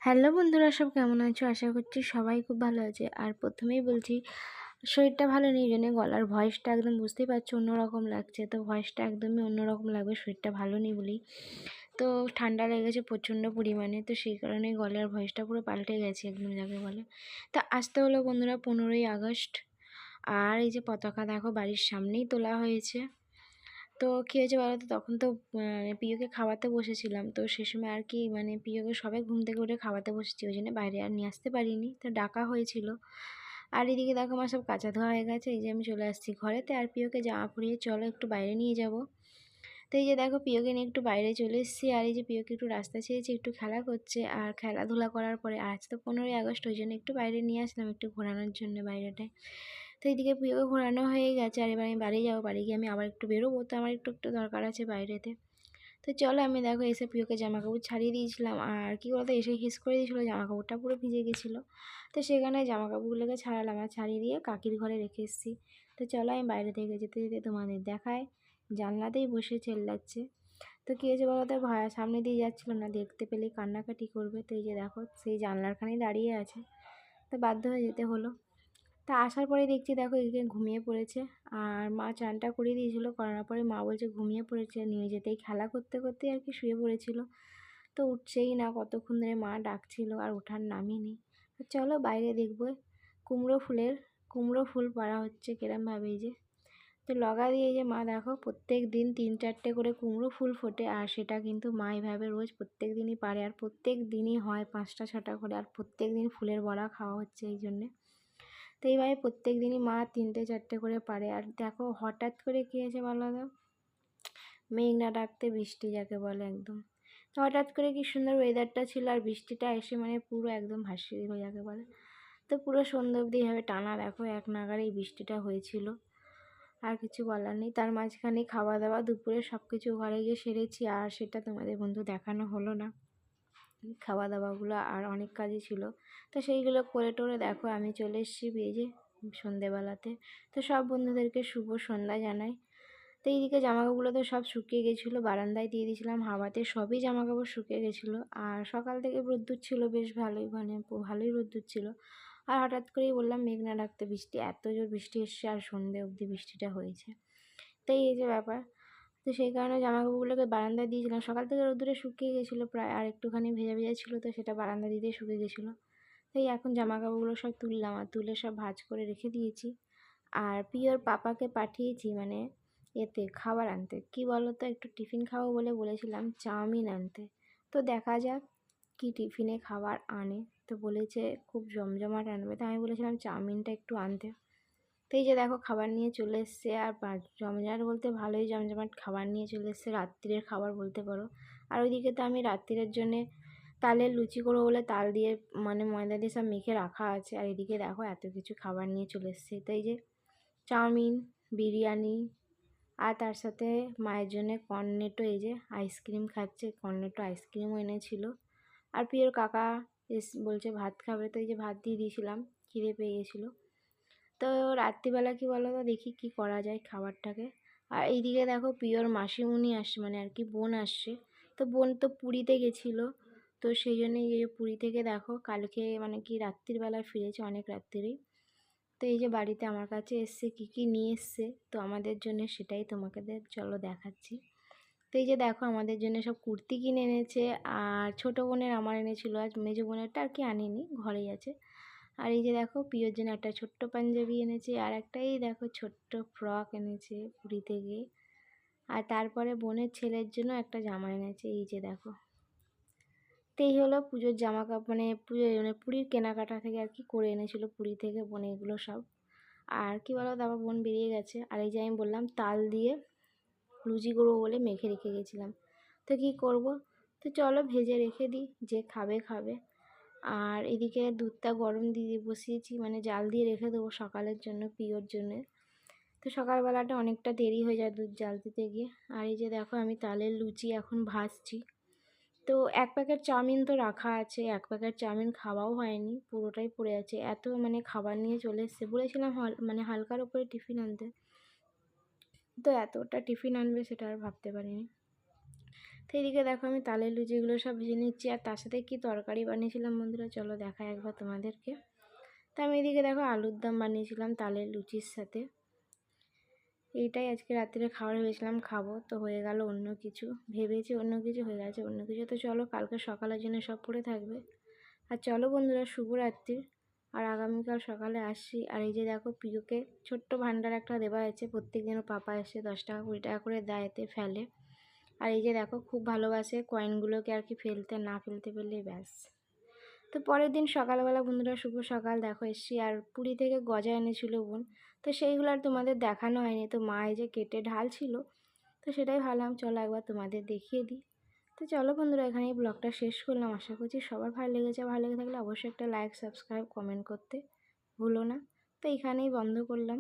Hello বন্ধুরা, সব কেমন আছো? আশা করছি সবাই খুব ভালো আছে। আর প্রথমেই বলছি, শরীরটা ভালো নেই, জন্য গলার ভয়েসটা একদম বুঝতেই পারছো অন্যরকম লাগছে। তো ভয়েসটা একদমই অন্যরকম লাগবে, শরীরটা ভালো নেই বলেই। তো ঠান্ডা লেগেছে প্রচণ্ড পরিমাণে, তো সেই কারণে গলার ভয়েসটা পুরো পাল্টে গেছে একদম যাকে বলে। তা আসতে হলো বন্ধুরা 15ই আগস্ট। আর এই যে পতাকা দেখো বাড়ির সামনেই তোলা হয়েছে। তো কী হয়েছে বলো তো, তখন তো পিওকে খাওয়াতে বসেছিলাম। তো সে সময় আর কি পিওকে সবাই ঘুম থেকে উঠে খাওয়াতে বসেছি, ওই জন্য বাইরে আর নিয়ে আসতে পারিনি, তো ডাকা হয়েছিল। আর এদিকে দেখো আমার সব কাঁচা ধোয়া হয়ে গেছে, এই যে আমি চলে আসছি ঘরেতে। আর পিওকে জামা পরিয়ে চলো একটু বাইরে নিয়ে যাব। তো এই যে দেখো পিওকে নিয়ে একটু বাইরে চলে এসেছি। আর এই যে পিওকে একটু রাস্তা ছেড়েছি, একটু খেলা করছে। আর খেলাধুলা করার পরে আজ তো 15ই আগস্ট, ওই জন্য একটু বাইরে নিয়ে আসলাম একটু ঘোরানোর জন্য বাইরেটায়। তো এইদিকে পিওকে ঘোরানো হয়ে গেছে, আর এবার আমি বাড়ি যাবো। বাড়ি গিয়ে আমি আবার একটু বেরোবো, তো আমার একটু একটু দরকার আছে বাইরেতে। তো চলো, আমি দেখো এসে পিওকে জামা কাপড় ছাড়িয়ে দিয়েছিলাম। আর কী বলতো, এসে হিস করে দিয়েছিলো, জামা কাপড়টা পুরো ভিজে গেছিলো। তো সেখানে জামা কাপড়গুলোকে ছাড়ালাম, আর ছাড়িয়ে দিয়ে কাকির ঘরে রেখে এসেছি। তো চলো, আমি বাইরে থেকে যেতে যেতে তোমাদের দেখায়। জানলাতেই বসে চেল্লাচ্ছে। তো কী হয়েছে বলো তো, ভায়া সামনে দিয়ে যাচ্ছিলো না, দেখতে পেলেই কান্নাকাটি করবে। তো এই যে দেখো সেই জানলারখানেই দাঁড়িয়ে আছে, তো বাধ্য হয়ে যেতে হলো। তা আসার পরে দেখছি দেখো এদিকে ঘুমিয়ে পড়েছে। আর মা চানটা করিয়ে দিয়েছিলো, করার পরে মা বলছে ঘুমিয়ে পড়েছে, নিয়ে যেতেই খেলা করতে করতেই আর কি শুয়ে পড়েছিল। তো উঠছেই না, কতক্ষণ ধরে মা ডাকছিল আর ওঠার নামই নেই। তো চলো বাইরে দেখবো কুমড়ো ফুল পাড়া হচ্ছে কিরমভাবে, এই যে। তো লগা দিয়ে যে মা দেখো প্রত্যেক দিন 3-4টে করে কুমড়ো ফুল ফোটে, আর সেটা কিন্তু মা এইভাবে রোজ প্রত্যেক দিনই পারে, আর প্রত্যেক দিনই হয় 5টা-6টা করে, আর প্রত্যেক দিন ফুলের বড়া খাওয়া হচ্ছে এই জন্যে। তো এইভাবে প্রত্যেক দিনই মা 3টে-4টে করে পারে। আর দেখো হঠাৎ করে কী হয়েছে বলো তো, মেঘ না ডাকতে বৃষ্টি যাকে বলে একদম। তো হঠাৎ করে কি সুন্দর ওয়েদারটা ছিল, আর বৃষ্টিটা এসে পুরো একদম ভাসিয়ে দিল যাকে বলে। তো পুরো সন্ধ্যে অবধি এইভাবে টানা দেখো এক নাগারে এই বৃষ্টিটা হয়েছিল। আর কিছু বলার নেই। তার মাঝখানে খাওয়া দাওয়া দুপুরে সব কিছু ঘরে গিয়ে সেরেছি, আর সেটা তোমাদের বন্ধু দেখানো হলো না খাওয়া দাওয়াগুলো, আর অনেক কাজই ছিল। তো সেইগুলো করে টোরে দেখো আমি চলে এসেছি বেজে সন্ধেবেলাতে। তো সব বন্ধুদেরকে শুভ সন্ধ্যা জানাই। তো এইদিকে জামাকাপড়গুলো তো সব শুকিয়ে গেছিলো, বারান্দায় দিয়ে দিয়েছিলাম হাওয়াতে, সবই জামাকাপড় শুকিয়ে গেছিলো। আর সকাল থেকে রোদ্দুর ছিল বেশ ভালোই, ভালোই রোদ্দুর ছিল। আর হঠাৎ করেই বললাম মেঘ না ডাকতে বৃষ্টি, এত জোর বৃষ্টি এসছে, আর সন্ধে অবধি বৃষ্টিটা হয়েছে। তাই এই যে ব্যাপার। তো সেই কারণে জামাকাপড়গুলোকে বারান্দায় দিয়েছিলাম, সকাল থেকে রোদ্দুরে শুকিয়ে গেছিলো প্রায়, আর একটুখানি ভেজা ভেজা ছিল, তো সেটা বারান্দা দিতেই শুকিয়ে গেছিলো। তাই এখন জামাকাপড়গুলো সব তুললাম, আর তুলে সব ভাঁজ করে রেখে দিয়েছি। আর পিওর পাপাকে পাঠিয়েছি এতে খাবার আনতে, কি বলো তো, একটু টিফিন খাবো বলে বলেছিলাম চাউমিন আনতে। তো দেখা যাক কি টিফিনে খাবার আনে। তো বলেছে খুব জমজমাট আনবে, তো আমি বলেছিলাম চাউমিনটা একটু আনতে। তো এই যে দেখো খাবার নিয়ে চলে এসছে, আর জমজমাট বলতে ভালোই জমজমাট খাবার নিয়ে চলে এসছে, রাত্রিরের খাবার বলতে পারো। আর ওইদিকে তো আমি রাত্রিরের জন্যে তালের লুচি করবো বলে তাল দিয়ে ময়দা দিয়ে সব মেখে রাখা আছে। আর এদিকে দেখো এত কিছু খাবার নিয়ে চলে এসছে। তো এই যে চাউমিন, বিরিয়ানি, আর তার সাথে মায়ের জন্যে কর্নেটো, এই যে আইসক্রিম খাচ্ছে, কর্নেটো আইসক্রিমও এনেছিল। আর প্রিয়র কাকা বলছে ভাত খাবে, তো এই যে ভাত দিয়ে দিয়েছিলাম, খিদে পেয়ে গেছিলো। তো রাত্রিবেলা কি বলো তো, দেখি কি করা যায় খাবারটাকে। আর এইদিকে দেখো প্রিয়র মাসিমণি আসছে, আর কি বোন আসছে। তো বোন তো পুরীতে গেছিলো, তো সেই জন্যে এই যে পুরী থেকে দেখো কালকে কি রাত্রিবেলায় ফিরেছে, অনেক রাত্রিরেই। তো এই যে বাড়িতে আমার কাছে এসছে, কী কী নিয়ে এসছে তো আমাদের জন্য, সেটাই তোমাকে চলো দেখাচ্ছি। তো এই যে দেখো আমাদের জন্য সব কুর্তি কিনে এনেছে। আর ছোটো বোনের আমার এনেছিল, আজ মেজো বোনেরটা আর কি আনিনি, ঘরেই আছে। আর এই যে দেখো প্রিয়র জন্য একটা ছোট্ট পাঞ্জাবি এনেছে, আর একটাই দেখো ছোট্ট ফ্রক এনেছে পুরী থেকে। আর তারপরে বোনের ছেলের জন্য একটা জামা এনেছে, এই যে দেখো। তো এই হলো পুজোর জামা কাপড়, পুজো পুরীর কেনাকাটা থেকে আর কি করে এনেছিল পুরী থেকে বোন এগুলো সব। আর কি বলো, তারপর বোন বেরিয়ে গেছে। আর এই যে আমি বললাম তাল দিয়ে লুচি করবো বলে মেখে রেখে গেছিলাম। তো কী করব, তো চলো ভেজে রেখে দিই, যে খাবে খাবে। আর এদিকে দুধটা গরম দিয়ে বসিয়েছি, জাল দিয়ে রেখে দেবো সকালের জন্য, পিওর জন্যে। তো সকালবেলাটা অনেকটা দেরি হয়ে যায় দুধ জাল দিতে গিয়ে। আর এই যে দেখো আমি তালের লুচি এখন ভাজছি। তো এক প্যাকেট চাউমিন তো রাখা আছে, এক প্যাকেট চাউমিন খাওয়াও হয়নি, পুরোটাই পড়ে আছে। এত খাবার নিয়ে চলে এসছে, বলেছিলাম হালকার ওপরে টিফিন আনতে, তো এতটা টিফিন আনবে সেটা আর ভাবতে পারিনি। তো এদিকে দেখো আমি তালের লুচিগুলো সব ভেজে নিচ্ছি, আর তার সাথে কী তরকারি বানিয়েছিলাম বন্ধুরা চলো দেখাই একবার তোমাদেরকে। তো আমি এদিকে দেখো আলুর দম বানিয়েছিলাম তালের লুচির সাথে। এইটাই আজকে রাত্রে খাবার ভেবেছিলাম খাবো, তো হয়ে গেল অন্য কিছু, ভেবেছি অন্য কিছু হয়ে গেছে অন্য কিছু। তো চলো কালকে সকালের জন্য সব পড়ে থাকবে। আর চলো বন্ধুরা শুভরাত্রি, আর আগামীকাল সকালে আসছি। আর এই যে দেখো পিওকে ছোট্ট ভান্ডার একটা দেওয়া হয়েছে, প্রত্যেক দিনও পাপা এসে 10 টাকা 20 টাকা করে দেয়, এতে ফেলে। আর এই যে দেখো খুব ভালোবাসে কয়েনগুলোকে আর কি ফেলতে, না ফেলতে পেলেই ব্যাস। তো পরের দিন সকালবেলা বন্ধুরা শুভ সকাল, দেখো এসছি, আর পুরী থেকে গজা এনেছিল বোন, তো সেইগুলো আর তোমাদের দেখানো হয়নি। তো মা এই যে কেটে ঢালছিল, তো সেটাই ভাবলাম চলো একবার তোমাদের দেখিয়ে দিই। তো চলো বন্ধুরা এখানেই ব্লগটা শেষ করলাম, আশা করছি সবার ভালো লেগেছে। ভালো লেগে থাকলে অবশ্যই একটা লাইক সাবস্ক্রাইব কমেন্ট করতে ভুলো না। তো এখানেই বন্ধ করলাম।